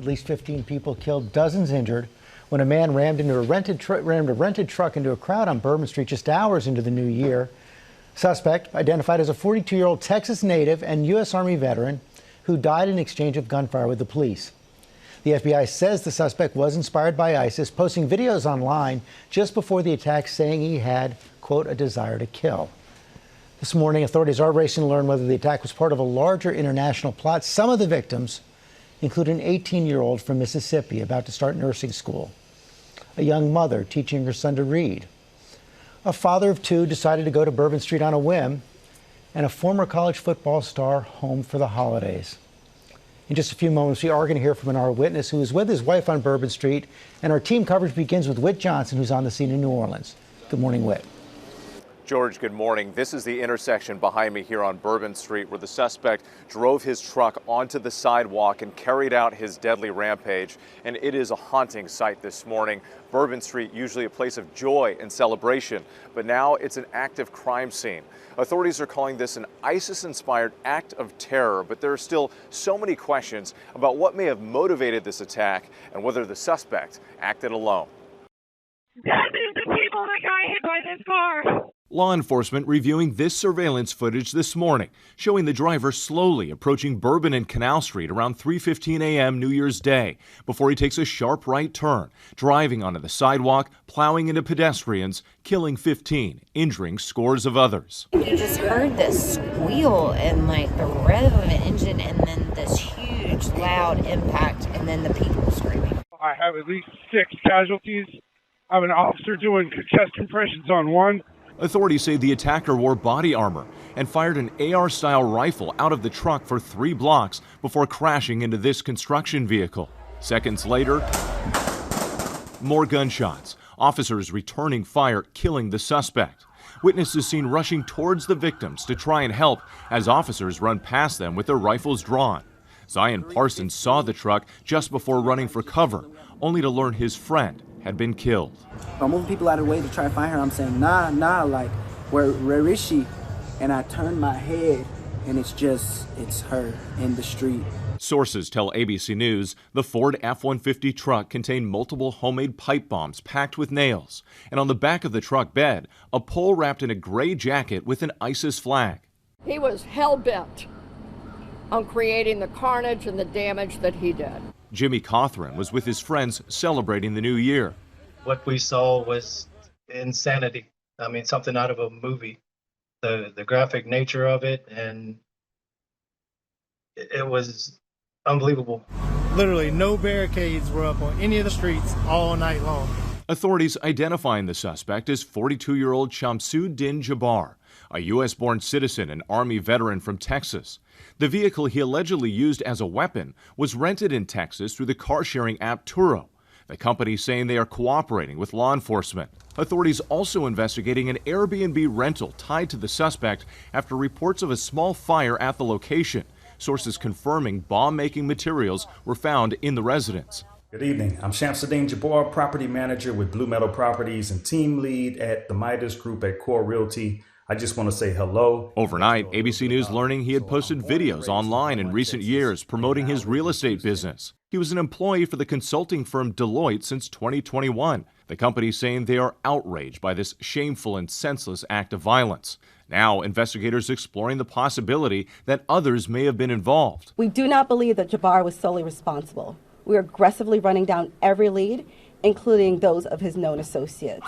At least 15 people killed, dozens injured when a man rammed a rented truck into a crowd on Bourbon Street just hours into the new year. Suspect identified as a 42-year-old Texas native and U.S. Army veteran who died in exchange of gunfire with the police. The FBI says the suspect was inspired by ISIS, posting videos online just before the attack saying he had, quote, a desire to kill. This morning, authorities are racing to learn whether the attack was part of a larger international plot. Some of the victims include an 18-year-old from Mississippi about to start nursing school, a young mother teaching her son to read, a father of two decided to go to Bourbon Street on a whim, and a former college football star home for the holidays. In just a few moments, we are going to hear from our witness who is with his wife on Bourbon Street, and our team coverage begins with Whit Johnson, who's on the scene in New Orleans. Good morning, Whit. George, good morning. This is the intersection behind me here on Bourbon Street where the suspect drove his truck onto the sidewalk and carried out his deadly rampage. And it is a haunting sight this morning. Bourbon Street, usually a place of joy and celebration, but now it's an active crime scene. Authorities are calling this an ISIS-inspired act of terror, but there are still so many questions about what may have motivated this attack and whether the suspect acted alone. That is the people that got hit by this car. Law enforcement reviewing this surveillance footage this morning, showing the driver slowly approaching Bourbon and Canal Street around 3:15 a.m. New Year's Day before he takes a sharp right turn, driving onto the sidewalk, plowing into pedestrians, killing 15, injuring scores of others. You just heard this squeal and like the rev of an engine and then this huge loud impact and then the people screaming. I have at least 6 casualties. I have an officer doing chest compressions on one. Authorities say the attacker wore body armor and fired an AR-style rifle out of the truck for 3 blocks before crashing into this construction vehicle. Seconds later, more gunshots. Officers returning fire, killing the suspect. Witnesses seen rushing towards the victims to try and help as officers run past them with their rifles drawn. Zion Parsons saw the truck just before running for cover, only to learn his friend had been killed. I'm moving people out of the way to try to find her. I'm saying, nah, like, where is she? And I turn my head, and it's her in the street. Sources tell ABC News the Ford F-150 truck contained multiple homemade pipe bombs packed with nails, and on the back of the truck bed, a pole wrapped in a gray jacket with an ISIS flag. He was hell-bent on creating the carnage and the damage that he did. Jimmy Cothran was with his friends celebrating the new year. What we saw was insanity. I mean, something out of a movie. The graphic nature of it, and it was unbelievable. Literally no barricades were up on any of the streets all night long. Authorities identifying the suspect as 42-year-old Shamsuddin Jabbar, a U.S.-born citizen and Army veteran from Texas. The vehicle he allegedly used as a weapon was rented in Texas through the car-sharing app Turo. The company saying they are cooperating with law enforcement. Authorities also investigating an Airbnb rental tied to the suspect after reports of a small fire at the location. Sources confirming bomb-making materials were found in the residence. Good evening. I'm Shamsuddin Jabbar, property manager with Blue Meadow Properties and team lead at the Midas Group at Core Realty. I just want to say hello. Overnight, ABC News learning he had posted videos online in recent years promoting his real estate business. He was an employee for the consulting firm Deloitte since 2021. The company saying they are outraged by this shameful and senseless act of violence. Now, investigators exploring the possibility that others may have been involved. We do not believe that Jabbar was solely responsible. We are aggressively running down every lead, including those of his known associates.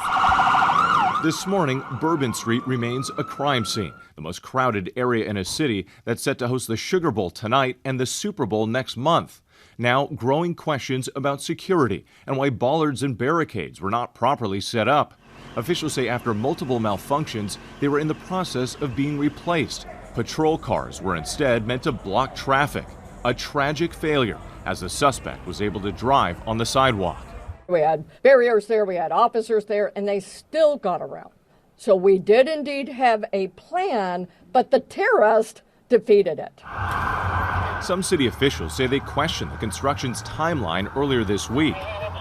This morning, Bourbon Street remains a crime scene, the most crowded area in a city that's set to host the Sugar Bowl tonight and the Super Bowl next month. Now, growing questions about security and why bollards and barricades were not properly set up. Officials say after multiple malfunctions, they were in the process of being replaced. Patrol cars were instead meant to block traffic. A tragic failure as the suspect was able to drive on the sidewalk. We had barriers there, we had officers there, and they still got around. So we did indeed have a plan, but the terrorist defeated it. Some city officials say they questioned the construction's timeline earlier this week.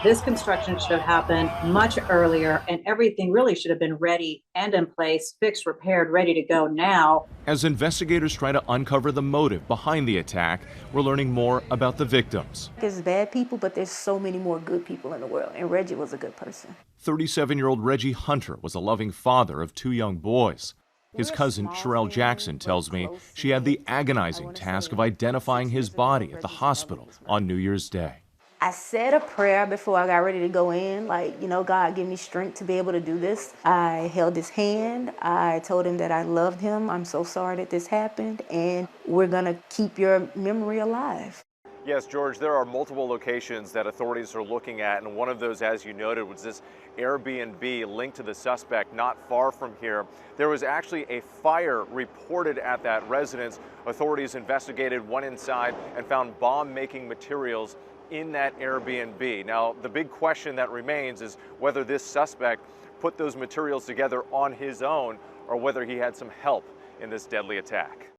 This construction should have happened much earlier, and everything really should have been ready and in place, fixed, repaired, ready to go now. As investigators try to uncover the motive behind the attack, we're learning more about the victims. There's bad people, but there's so many more good people in the world, and Reggie was a good person. 37-year-old Reggie Hunter was a loving father of 2 young boys. His cousin, Sherelle Jackson, tells me she had the agonizing task of identifying his body at the hospital on New Year's Day. I said a prayer before I got ready to go in, like, God, give me strength to be able to do this. I held his hand. I told him that I loved him. I'm so sorry that this happened, and we're going to keep your memory alive. Yes, George, there are multiple locations that authorities are looking at, and one of those, as you noted, was this Airbnb linked to the suspect not far from here. There was actually a fire reported at that residence. Authorities investigated, went inside, and found bomb-making materials in that Airbnb. Now, the big question that remains is whether this suspect put those materials together on his own or whether he had some help in this deadly attack.